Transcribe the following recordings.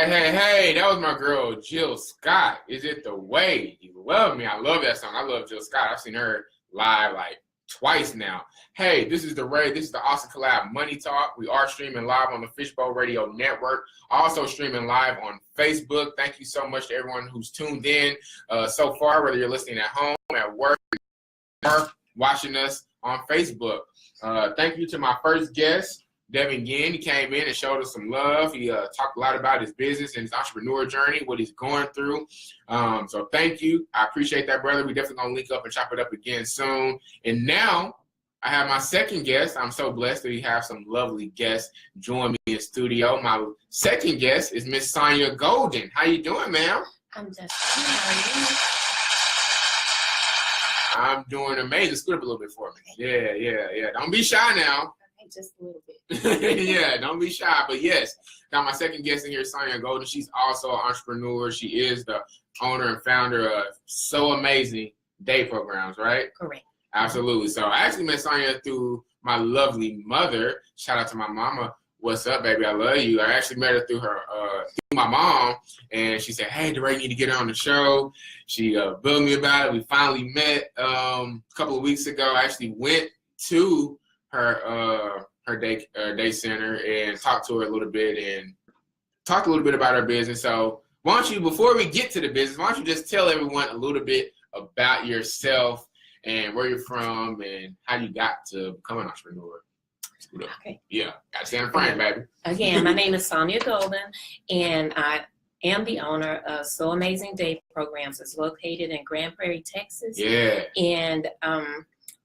Hey, that was my girl, Jill Scott. Is It the Way? You love me. I love that song. I love Jill Scott. I've seen her live like twice now. Hey, this is the Ray. This is the Austin Collab Money Talk. We are streaming live on the Fishbowl Radio Network. Also streaming live on Facebook. Thank you so much to everyone who's tuned in so far, whether you're listening at home, at work, or watching us on Facebook. Thank you to my first guest, Devin Yin. He came in and showed us some love. He talked a lot about his business and his entrepreneur journey, what he's going through. So thank you. I appreciate that, brother. We definitely going to link up and chop it up again soon. And now I have my second guest. I'm so blessed that we have some lovely guests join me in studio. My second guest is Miss Sonya Golden. How you doing, ma'am? I'm just fine. I'm doing amazing. Scoot up a little bit for me. Yeah. Don't be shy now. Just a little bit. Yeah, don't be shy. But yes, got my second guest in here, Sonya Golden. She's also an entrepreneur. She is the owner and founder of So Amazing Day Programs, right? Correct. Absolutely. So I actually met Sonya through my lovely mother. Shout out to my mama. What's up, baby? I love you. I actually met her through my mom, and she said, "Hey, DeRay, you need to get her on the show." She billed me about it. We finally met a couple of weeks ago. I actually went to her day center and talked to her a little bit and talked a little bit about her business. So why don't you, before we get to the business, why don't you just tell everyone a little bit about yourself and where you're from and how you got to become an entrepreneur? Okay. Yeah, got to stand in front, baby. Again, my name is Sonya Golden, and I am the owner of So Amazing Day Programs. It's located in Grand Prairie, Texas. Yeah. And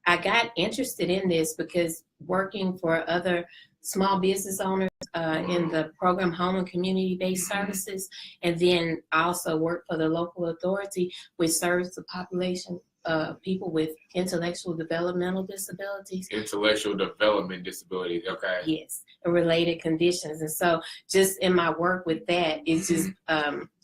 I got interested in this because working for other small business owners in the program Home and Community-Based Services, and then I also work for the local authority, which serves the population of people with intellectual developmental disabilities. Intellectual development disabilities, okay. Yes, and related conditions. And so just in my work with that, it just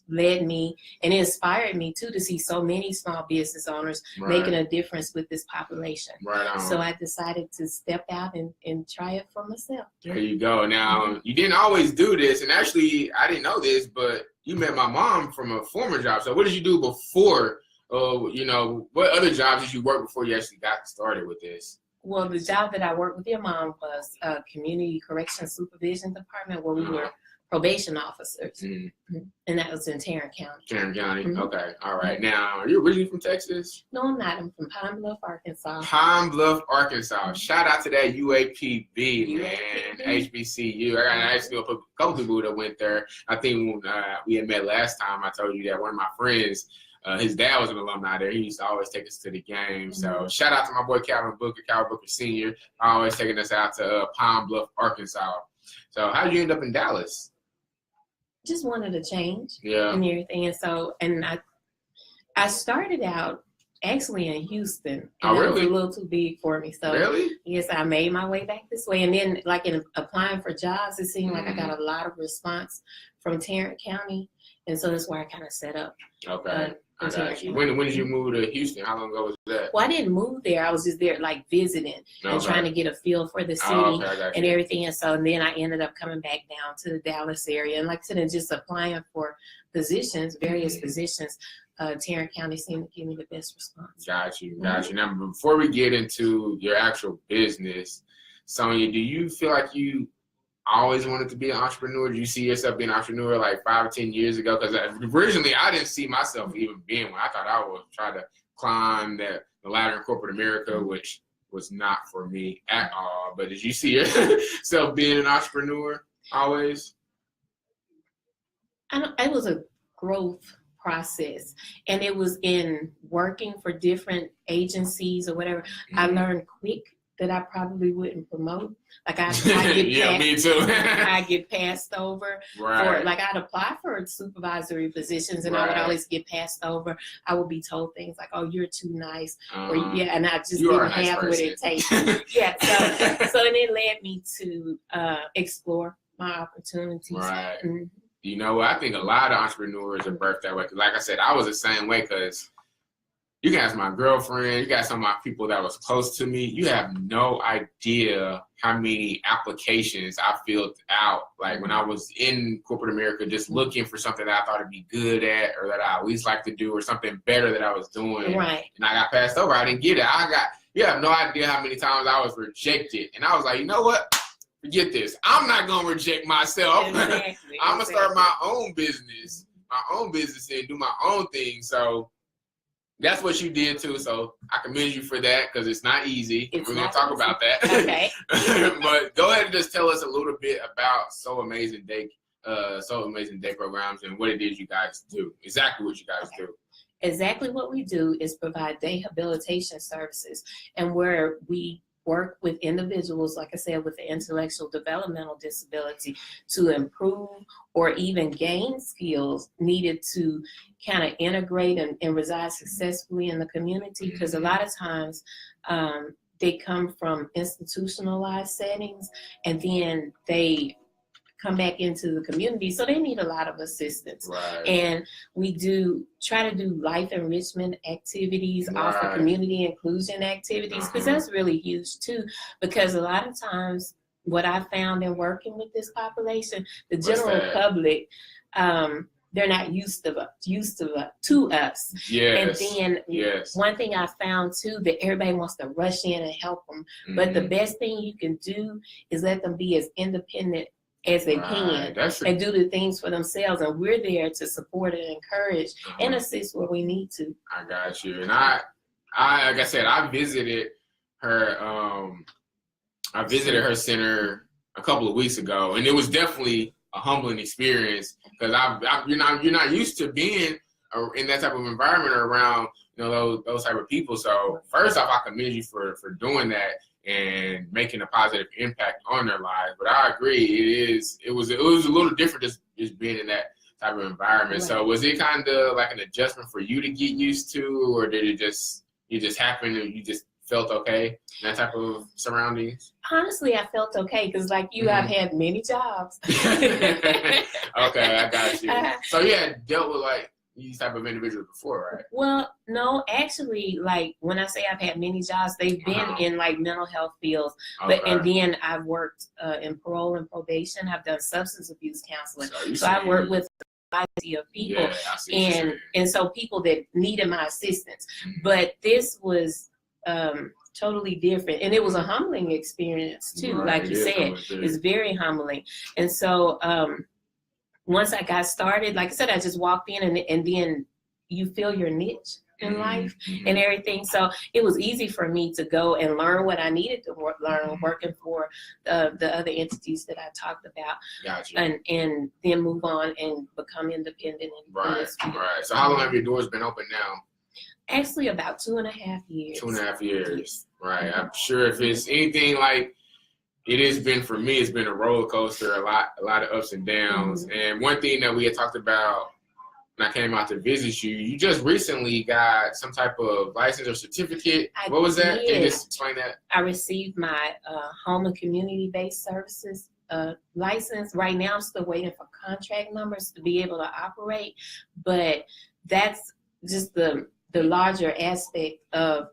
led me and inspired me too to see so many small business owners making a difference with this population. Right on. So I decided to step out and try it for myself. There you go. Now, you didn't always do this, and actually, I didn't know this, but you met my mom from a former job. So what did you do before, what other jobs did you work before you actually got started with this? Well, the job that I worked with your mom was a community correction supervision department where we were probation officers, and that was in Tarrant County. Tarrant County, okay, all right. Now, are you originally from Texas? No, I'm not. I'm from Pine Bluff, Arkansas. Pine Bluff, Arkansas. Shout out to that UAPB, man, HBCU. I got actually a couple people that went there. I think when we had met last time, I told you that one of my friends, his dad was an alumni there. He used to always take us to the game. So shout out to my boy Calvin Booker Sr., always taking us out to Pine Bluff, Arkansas. So how did you end up in Dallas? Just wanted to change and everything. And so, I started out actually in Houston. And It was a little too big for me. So really? Yes, I made my way back this way. And then like in applying for jobs, it seemed like I got a lot of response from Tarrant County. And so that's where I kind of set up. Okay. I got you. When did you move to Houston? How long ago was that? Well, I didn't move there. I was just there like visiting and trying to get a feel for the city and everything. And so then I ended up coming back down to the Dallas area. And like I said, and just applying for positions, various positions. Tarrant County seemed to give me the best response. Got you. Now, before we get into your actual business, Sonya, do you feel like you always wanted to be an entrepreneur? Do you see yourself being an entrepreneur like 5 or 10 years ago? Because originally I didn't see myself even being one. I thought I would try to climb the ladder in corporate America, which was not for me at all. But did you see yourself being an entrepreneur always? It was a growth process, and it was in working for different agencies or whatever. I learned quick that I probably wouldn't promote. Like I get me too. I get passed over. Right. Like I'd apply for supervisory positions, and I would always get passed over. I would be told things like, "Oh, you're too nice," and I just didn't have what it takes. So and it led me to explore my opportunities. Right. You know, I think a lot of entrepreneurs are birthed that way. Like I said, I was the same way because You can ask my girlfriend, you got some of my people that was close to me. You have no idea how many applications I filled out. Like when I was in corporate America, just looking for something that I thought I'd be good at or that I at least like to do or something better that I was doing. Right. And I got passed over. I didn't get it. You have no idea how many times I was rejected. And I was like, you know what? Forget this. I'm not going to reject myself. Exactly, I'm going to start my own business and do my own thing. So that's what you did too, so I commend you for that because it's not easy. We're going to talk about that. Okay. But go ahead and just tell us a little bit about So Amazing Day programs and what it is you guys do. Exactly what you guys do. Exactly what we do is provide day habilitation services, and where we work with individuals, like I said, with the intellectual developmental disability to improve or even gain skills needed to kind of integrate and reside successfully in the community. Because a lot of times they come from institutionalized settings and then they come back into the community, so they need a lot of assistance. Right. And we try to do life enrichment activities, offer community inclusion activities, because that's really huge too. Because a lot of times, what I found in working with this population, the general public, they're not used to us. Yes. And then one thing I found too, that everybody wants to rush in and help them, but the best thing you can do is let them be as independent as they can and do the things for themselves, and we're there to support and encourage and assist where we need to. I got you. And I like I said, I visited her center a couple of weeks ago, and it was definitely a humbling experience because you're not used to being in that type of environment or around those type of people. So first off, I commend you for doing that and making a positive impact on their lives. But I agree, it was a little different just being in that type of environment. Right. So was it kind of like an adjustment for you to get used to, or did it just happen and you just felt okay in that type of surroundings? Honestly, I felt okay because like you, I've had many jobs. Okay, I got you. So you had dealt with like these type of individuals before, right? Well, no, actually, like when I say I've had many jobs, they've been in like mental health fields, and then I've worked in parole and probation. I've done substance abuse counseling, so I work with a variety of people, and so people that needed my assistance. But this was totally different, and it was a humbling experience too. Right, like you said, it's very humbling, and so. Once I got started, like I said, I just walked in and then you feel your niche in life and everything. So it was easy for me to go and learn what I needed to learn working for the other entities that I talked about. Gotcha. And then move on and become independent. Right. So how long have your doors been open now? Actually, about 2.5 years. 2.5 years. Right. I'm sure if it's anything like it has been for me, it's been a roller coaster, a lot of ups and downs. And one thing that we had talked about when I came out to visit you, you just recently got some type of license or certificate. What was that? Can you just explain that? I received my home and community-based services license. Right now, I'm still waiting for contract numbers to be able to operate, but that's just the larger aspect of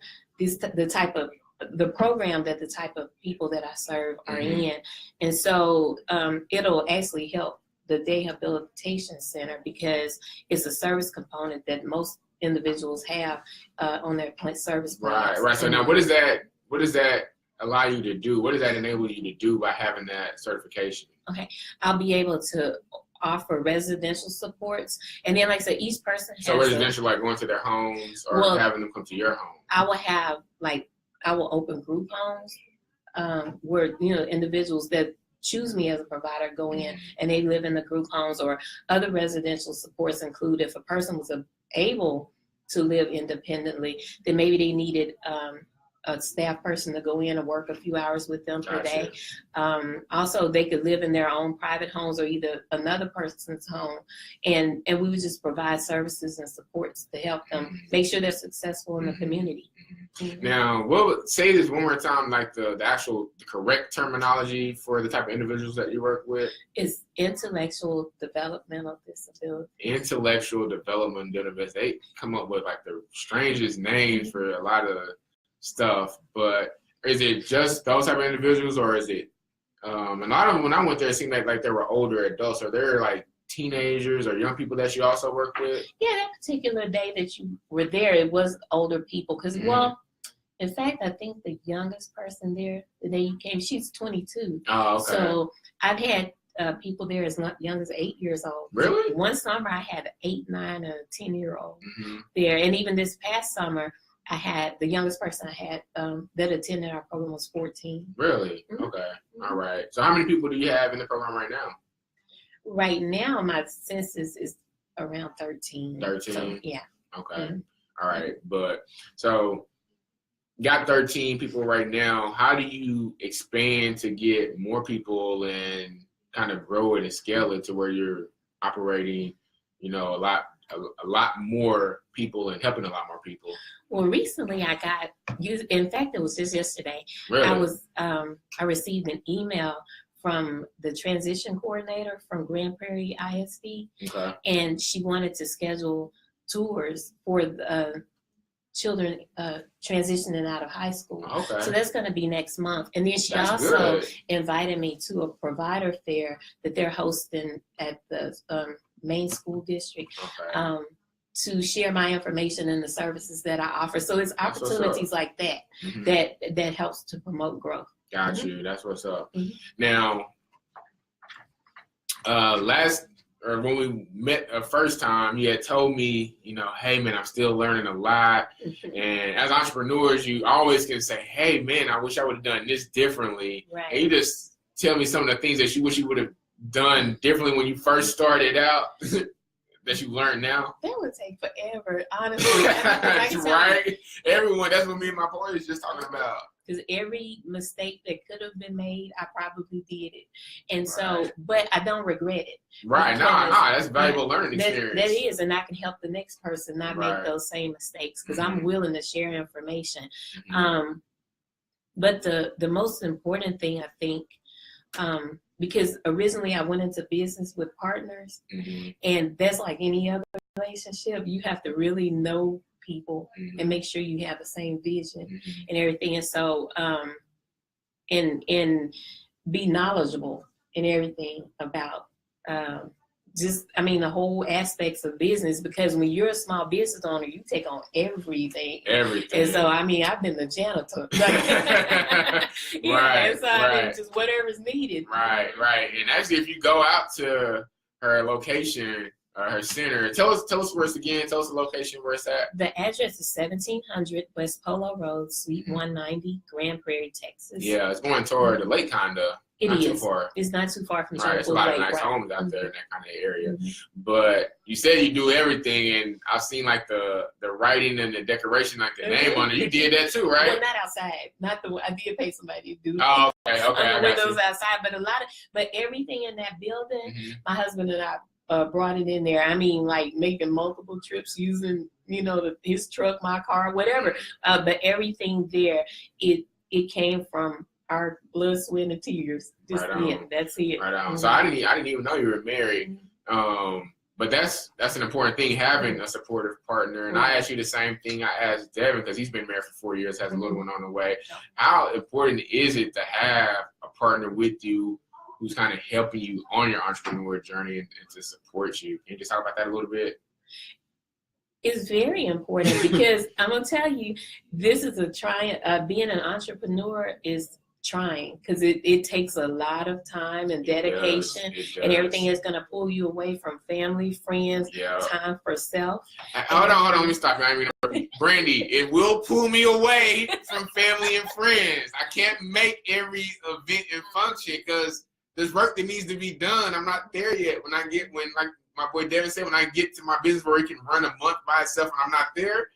the program that the type of people that I serve are in. And so it'll actually help the Day Habilitation Center because it's a service component that most individuals have on their service plans. Right. So now what does that allow you to do? What does that enable you to do by having that certification? Okay. I'll be able to offer residential supports, and then like I said, each person has residential, like going to their homes or having them come to your home. I will open group homes where individuals that choose me as a provider go in and they live in the group homes, or other residential supports include if a person was able to live independently, then maybe they needed a staff person to go in and work a few hours with them per Gotcha. day. Also, they could live in their own private homes or either another person's home, and we would just provide services and supports to help them make sure they're successful in the community. Now, say this one more time, like the correct terminology for the type of individuals that you work with? Is intellectual developmental disability. Intellectual development disability. They come up with like the strangest names for a lot of stuff, but is it just those type of individuals, or is it a lot of them, when I went there, it seemed like they were older adults, or they're like teenagers or young people that you also work with? Yeah, that particular day that you were there, it was older people because, well, in fact, I think the youngest person there, the day you came, she's 22. Oh, okay. So I've had people there as young as 8 years old. Really? One summer I had an 8, 9, and 10-year-old there, and even this past summer I had the youngest person I had that attended our program was 14. Really? Okay. All right. So how many people do you have in the program right now? Right now, my census is around 13. 13? So, yeah. Okay. All right. But so got 13 people right now. How do you expand to get more people and kind of grow it and scale it to where you're operating, a lot more people and helping a lot more people? Well, recently I got, in fact, it was just yesterday. Really? I received an email from the transition coordinator from Grand Prairie ISD, and she wanted to schedule tours for the children transitioning out of high school. Okay. So that's going to be next month. And then she also invited me to a provider fair that they're hosting at the main school district to share my information and the services that I offer. So it's opportunities like that that helps to promote growth. Got you. That's what's up. Now, when we met the first time, you had told me, hey man, I'm still learning a lot. And as entrepreneurs, you always can say, hey man, I wish I would have done this differently. Right. And you just tell me some of the things that you wish you would have done differently when you first started out that you learned now. That would take forever, honestly. Right? Everyone, that's what me and my boy is just talking about. Because every mistake that could have been made, I probably did it. And so, but I don't regret it. Right. No, that's valuable learning experience. That is, and I can help the next person not make those same mistakes because I'm willing to share information. But the most important thing, I think, because originally I went into business with partners, and that's like any other relationship. You have to really know people and make sure you have the same vision and everything. And so, and be knowledgeable in everything about the whole aspects of business, because when you're a small business owner, you take on everything. And so, I've been the janitor. Just whatever's needed. Right. And actually, if you go out to her location, her center, tell us where it's again. Tell us the location where it's at. The address is 1700 West Polo Road, Suite 190, Grand Prairie, Texas. Yeah, it's going toward the lake, kinda. It not is. Too far. It's not too far from There's a lot of nice homes out there in that kind of area. But you said you do everything, and I've seen like the writing and the decoration, like the name on it. You did that too, right? Well, not outside. I did pay somebody to do. Oh, okay. On the windows outside, but everything in that building, my husband and I brought it in there. Like making multiple trips using, his truck, my car, whatever. But everything there, it came from our blood, sweat, and tears. Just that's it. Right on. So I didn't even know you were married. But that's an important thing, having a supportive partner. And I asked you the same thing I asked Devin, because he's been married for 4 years, has a little one on the way. How important is it to have a partner with you who's kind of helping you on your entrepreneur journey and to support you? Can you just talk about that a little bit? It's very important because I'm gonna tell you, this is being an entrepreneur is trying, because it takes a lot of time and dedication, and everything is going to pull you away from family, friends, time for self. Hold on, let me stop you. Brandy, it will pull me away from family and friends. I can't make every event and function because there's work that needs to be done. I'm not there yet. Like my boy Devin said, when I get to my business where he can run a month by itself and I'm not there,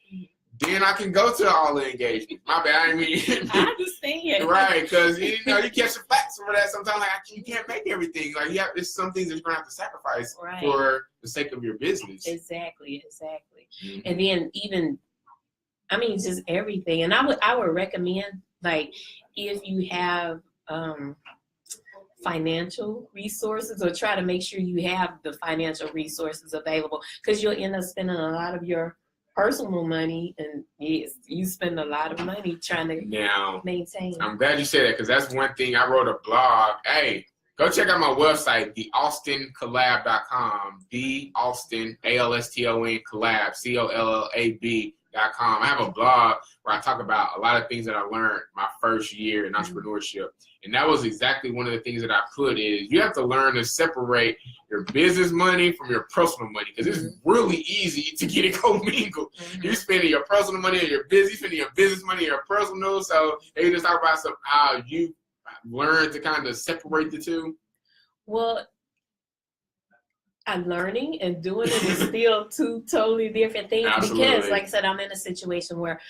then I can go to all the engagements. My bad, I mean. I understand. Right, because you catch the facts over that sometimes. Like you can't make everything. Like there's some things that you're gonna have to sacrifice for the sake of your business. Exactly. Mm-hmm. And then even, just everything. And I would recommend, like, if you have financial resources, or try to make sure you have the financial resources available, because you'll end up spending a lot of your personal money, and yes, you spend a lot of money trying to maintain. I'm glad you said that, because that's one thing. I wrote a blog. Hey, go check out my website, thealstoncollab.com, the Alston, ALSTON collab, COLLAB.com. I have a blog where I talk about a lot of things that I learned my first year in entrepreneurship. And that was exactly one of the things that I put is you have to learn to separate your business money from your personal money, because it's really easy to get it commingled. You're spending your personal money on your business, spending your business money on your personal. So they just talk about how you learn to kind of separate the two. Well, learning and doing it is still two totally different things. Absolutely. Because, like I said, I'm in a situation where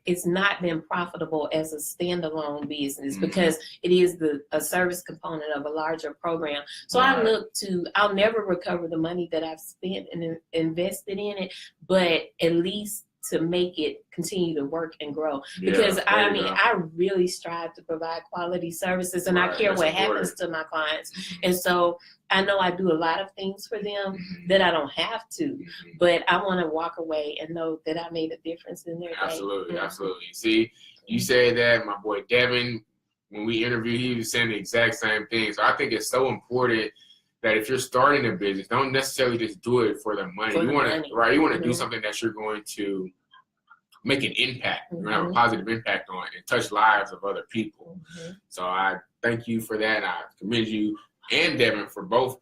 it's not been profitable as a standalone business, because it is a service component of a larger program. So I look to, I'll never recover the money that I've spent and invested in it, but at least to make it continue to work and grow. Because I really strive to provide quality services, and I care what happens to my clients. And so I know I do a lot of things for them that I don't have to, but I want to walk away and know that I made a difference in their day. Absolutely. See, you say that, my boy Devin, when we interviewed, he was saying the exact same thing. So I think it's so important that if you're starting a business, don't necessarily just do it for the money. You want to do something that you're going to make an impact. You're going to have a positive impact on and touch lives of other people. So I thank you for that. I commend you and Devin for both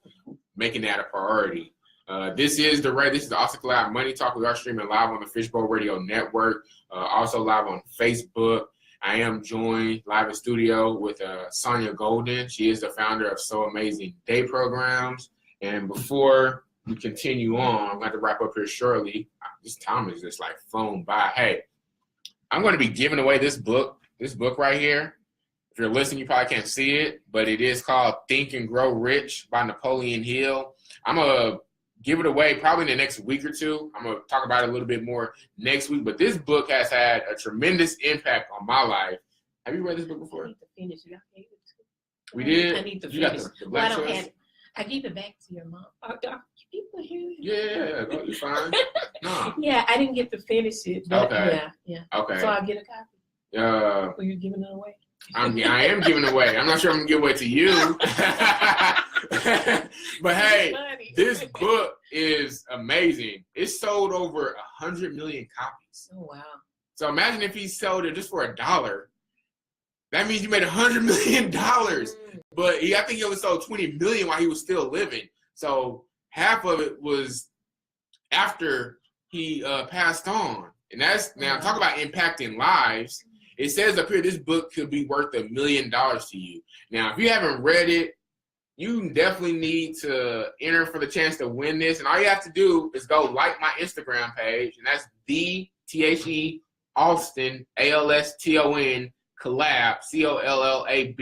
making that a priority. This is the Alston Collab Money Talk. We are streaming live on the Fishbowl Radio Network, also live on Facebook. I am joined live in studio with Sonya Golden. She is the founder of So Amazing Day Programs. And before we continue on, I'm going to wrap up here shortly. This time is just like flown by. Hey, I'm going to be giving away this book right here. If you're listening, you probably can't see it, but it is called Think and Grow Rich by Napoleon Hill. I'm going to give it away probably in the next week or two. I'm going to talk about it a little bit more next week, but this book has had a tremendous impact on my life. Have you read this book before? I need to finish it. We did? I need to finish. I don't have it. I gave it back to your mom. People hear it? Yeah, you're fine. No. Yeah, I didn't get to finish it. But okay. Yeah. Okay. So I'll get a copy. Or you're giving it away? I am giving it away. I'm not sure I'm going to give it away to you. But hey, this book is amazing. It sold over 100 million copies. Oh, wow. So imagine if he sold it just for $1. That means you made $100 million. But I think he only sold 20 million while he was still living. So half of it was after he passed on. And that's, now talk about impacting lives. It says up here, this book could be worth $1 million to you. Now, if you haven't read it, you definitely need to enter for the chance to win this. And all you have to do is go like my Instagram page, and that's THE Alston, ALSTON collab, COLLAB, and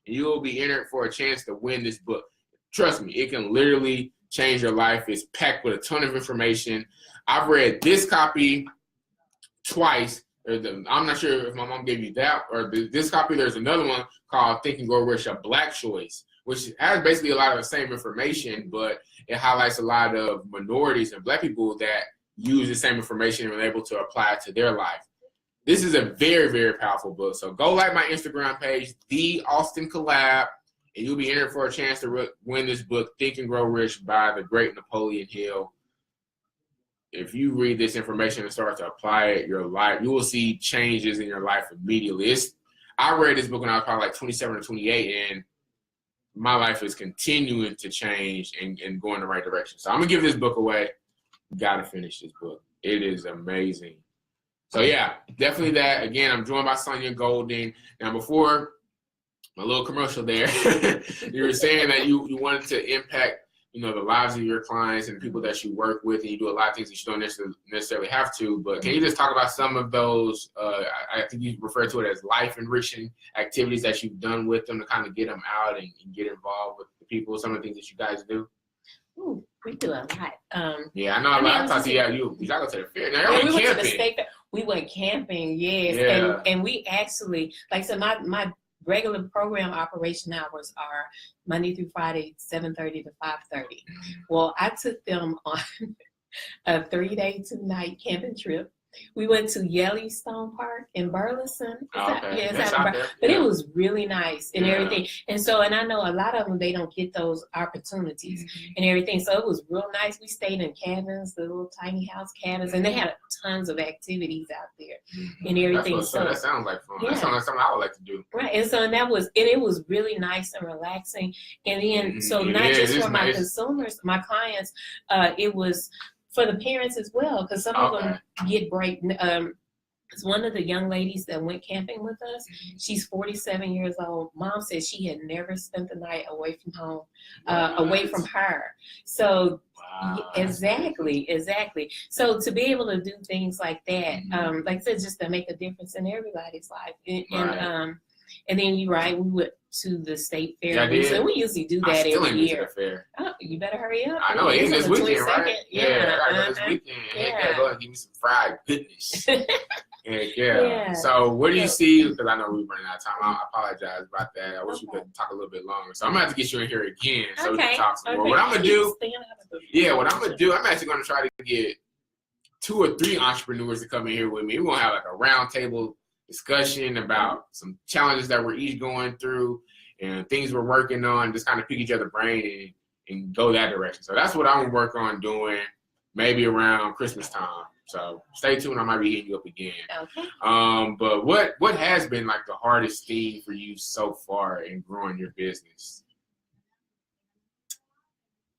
you will be entered for a chance to win this book. Trust me, it can literally change your life. It's packed with a ton of information. I've read this copy twice. I'm not sure if my mom gave you that or this copy. There's another one called Think and Grow Rich, a Black choice, which has basically a lot of the same information, but it highlights a lot of minorities and Black people that use the same information and are able to apply it to their life. This is a very, very powerful book. So go like my Instagram page, The Alston Collab, and you'll be entered for a chance to win this book, Think and Grow Rich by the great Napoleon Hill. If you read this information and start to apply it in your life, you will see changes in your life immediately. I read this book when I was probably like 27 or 28, and my life is continuing to change and go in the right direction. So I'm going to give this book away. You got to finish this book. It is amazing. So, yeah, definitely that. Again, I'm joined by Sonya Golden. Now, before my little commercial there, you were saying that you wanted to impact you know, the lives of your clients and the people that you work with, and you do a lot of things that you don't necessarily have to. But can you just talk about some of those, I think you refer to it as life-enriching activities that you've done with them to kind of get them out and get involved with the people, some of the things that you guys do? Ooh, we do a lot. Yeah, I know. I thought you gotta go to the fair. Now, we went to the state fair. We went camping, yes. Yeah. And we actually, like I said, my regular program operation hours are Monday through Friday, 7:30 to 5:30. Well, I took them on a 3-day, 2-night camping trip. We went to Yellowstone Park in Burleson. It was really nice and everything. And so, and I know a lot of them, they don't get those opportunities and everything. So it was real nice. We stayed in cabins, the little tiny house cabins, and they had tons of activities out there and everything. So that sounds like fun. That sounds like something I would like to do. Right. And so, and it was really nice and relaxing. And then, so not just for my consumers, my clients, it was for the parents as well, because some of them get great. It's one of the young ladies that went camping with us. She's 47 years old. Mom said she had never spent the night away from home, away from her. So exactly. So to be able to do things like that, like I said, just to make a difference in everybody's life. And then we went to the state fair. Yeah, so we usually do that every year. To the fair. Oh, you better hurry up. I know, it's this weekend, right? Yeah, I gotta go this weekend. Yeah, go and give me some fried goodness. Yeah. So what do you see? Because I know we're running out of time. I apologize about that. I wish we could talk a little bit longer. So I'm gonna have to get you in here again so we can talk some more. What I'm gonna do? I'm actually gonna try to get 2 or 3 entrepreneurs to come in here with me. We're gonna have like a round table discussion about some challenges that we're each going through and things we're working on, just kind of pick each other's brain and go that direction. So that's what I'm gonna work on doing maybe around Christmas time. So stay tuned, I might be hitting you up again. Okay. But what has been like the hardest thing for you so far in growing your business?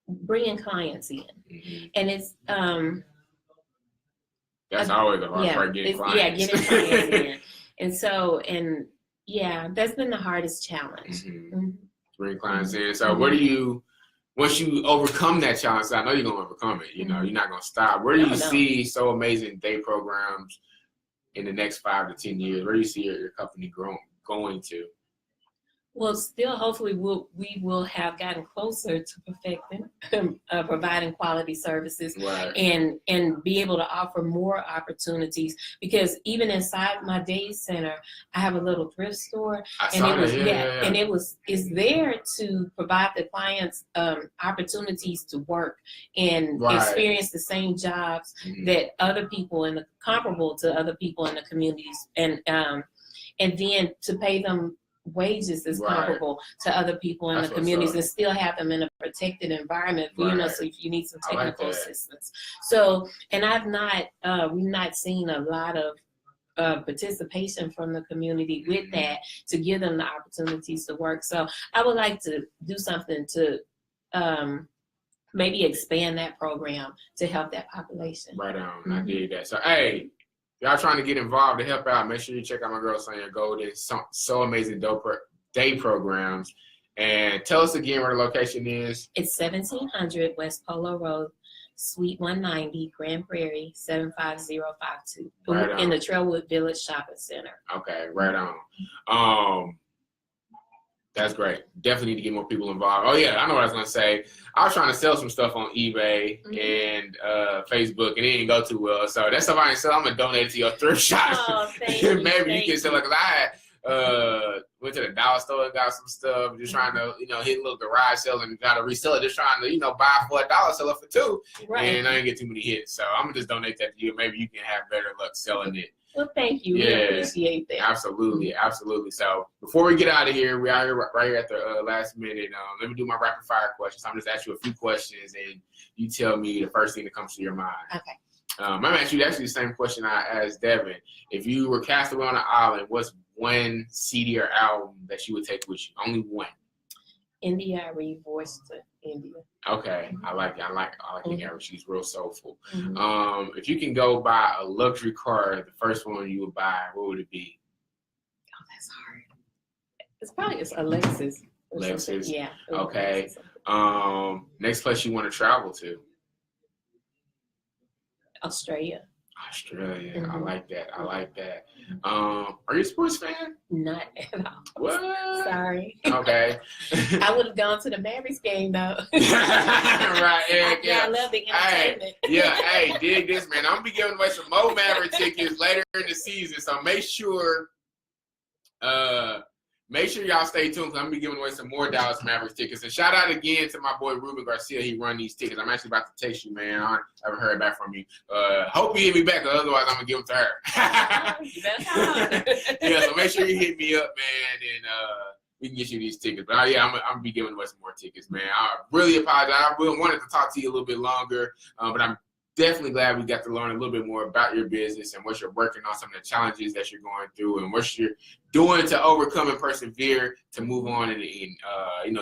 Bringing clients in. And it's that's always the hard part, getting clients. Yeah, getting clients in. And so, that's been the hardest challenge. Bring clients in. So what do you, once you overcome that challenge, I know you're going to overcome it, you know, you're not going to stop. Where do you see So Amazing Day programs in the next 5 to 10 years? Where do you see your company going to? Well, still, hopefully, we will have gotten closer to perfecting, providing quality services, and be able to offer more opportunities. Because even inside my day center, I have a little thrift store, and it's there to provide the clients opportunities to work and experience the same jobs that other people comparable to other people in the communities, and then to pay them wages is comparable to other people in the communities, and still have them in a protected environment, so if you need some technical assistance. So, and we've not seen a lot of participation from the community with that to give them the opportunities to work. So I would like to do something to maybe expand that program to help that population. Right on. I did that. So, hey, y'all trying to get involved to help out, make sure you check out my girl Sonya Golden, So Amazing Day programs. And tell us again where the location is. It's 1700 West Polo Road, Suite 190, Grand Prairie, 75052. In the Trailwood Village Shopping Center. Okay, right on. That's great. Definitely need to get more people involved. Oh yeah, I know what I was gonna say. I was trying to sell some stuff on eBay and Facebook, and it didn't go too well. So that's something I sell. I'm gonna donate it to your thrift shop. Oh, thank you. Maybe you can sell it. Cause I went to the dollar store and got some stuff. Just trying to, hit a little garage sale and got to resell it. Just trying to, buy for $1, sell it for $2, and I didn't get too many hits. So I'm gonna just donate that to you. Maybe you can have better luck selling it. Well, thank you. We appreciate that. Absolutely. So before we get out of here, we're out here right here at the last minute. Let me do my rapid fire questions. I'm just ask you a few questions, and you tell me the first thing that comes to your mind. Okay. I'm gonna ask you actually the same question I asked Devin. If you were cast away on an island, what's one CD or album that you would take with you? Only one. India, I revoiced to India. Okay, I like it. I like India. She's real soulful. If you can go buy a luxury car, the first one you would buy, what would it be? Oh, that's hard. It's probably a Lexus. Lexus. Yeah. Okay. Next place you want to travel to? Australia. Australia. Mm-hmm. I like that. I like that. Are you a sports fan? Not at all. What? Sorry. Okay. I would have gone to the Mavericks game though. Right. I love the entertainment. Hey, dig this, man. I'm gonna be giving away some more Maverick tickets later in the season, so make sure y'all stay tuned, because I'm gonna be giving away some more Dallas Mavericks tickets. And shout out again to my boy Ruben Garcia. He run these tickets. I'm actually about to text you, man. I haven't heard back from you. Hope you hit me back, because otherwise I'm gonna give them to her. Yeah, so make sure you hit me up, man, and we can get you these tickets. But yeah, I'm gonna be giving away some more tickets, man. I really apologize. I really wanted to talk to you a little bit longer, but I'm definitely glad we got to learn a little bit more about your business and what you're working on, some of the challenges that you're going through, and what you're doing to overcome and persevere to move on and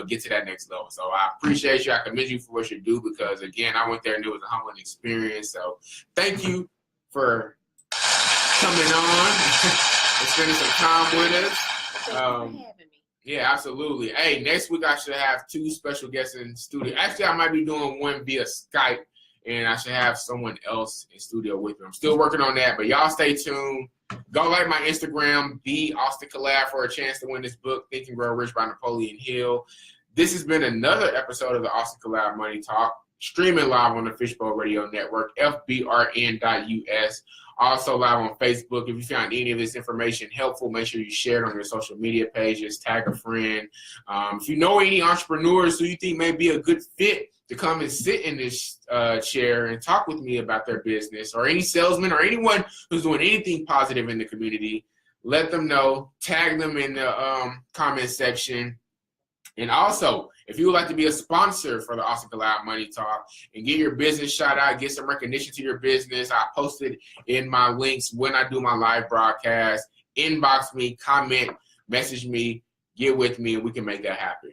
get to that next level. So I appreciate you. I commend you for what you do, because again, I went there and it was a humbling experience. So thank you for coming on and spending some time with us. Thank you for having me. Yeah, absolutely. Hey, next week I should have 2 special guests in studio. Actually, I might be doing one via Skype, and I should have someone else in studio with me. I'm still working on that, but y'all stay tuned. Go like my Instagram, the Alston Collab, for a chance to win this book, Think and Grow Rich by Napoleon Hill. This has been another episode of the Alston Collab Money Talk, streaming live on the Fishbowl Radio Network, fbrn.us. Also live on Facebook. If you found any of this information helpful, make sure you share it on your social media pages, tag a friend. If you know any entrepreneurs who you think may be a good fit to come and sit in this chair and talk with me about their business, or any salesman or anyone who's doing anything positive in the community, let them know. Tag them in the comment section. And also, if you would like to be a sponsor for the Alston Collab Money Talk and get your business shout out, get some recognition to your business, I posted in my links when I do my live broadcast. Inbox me, comment, message me, get with me, and we can make that happen.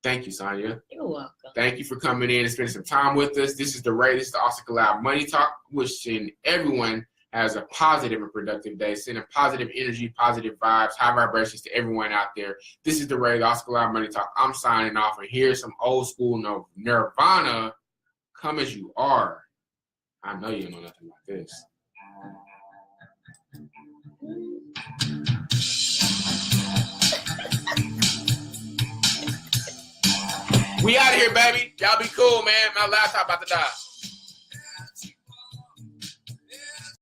Thank you, Sonya. You're welcome. Thank you for coming in and spending some time with us. This is the Alston Collab Money Talk, wishing everyone has a positive and productive day, sending positive energy, positive vibes, high vibrations to everyone out there. This is the Alston Collab Money Talk. I'm signing off, and here's some old school Nirvana, Come As You Are. I know you know nothing like this. We out of here, baby. Y'all be cool, man. My laptop about to die.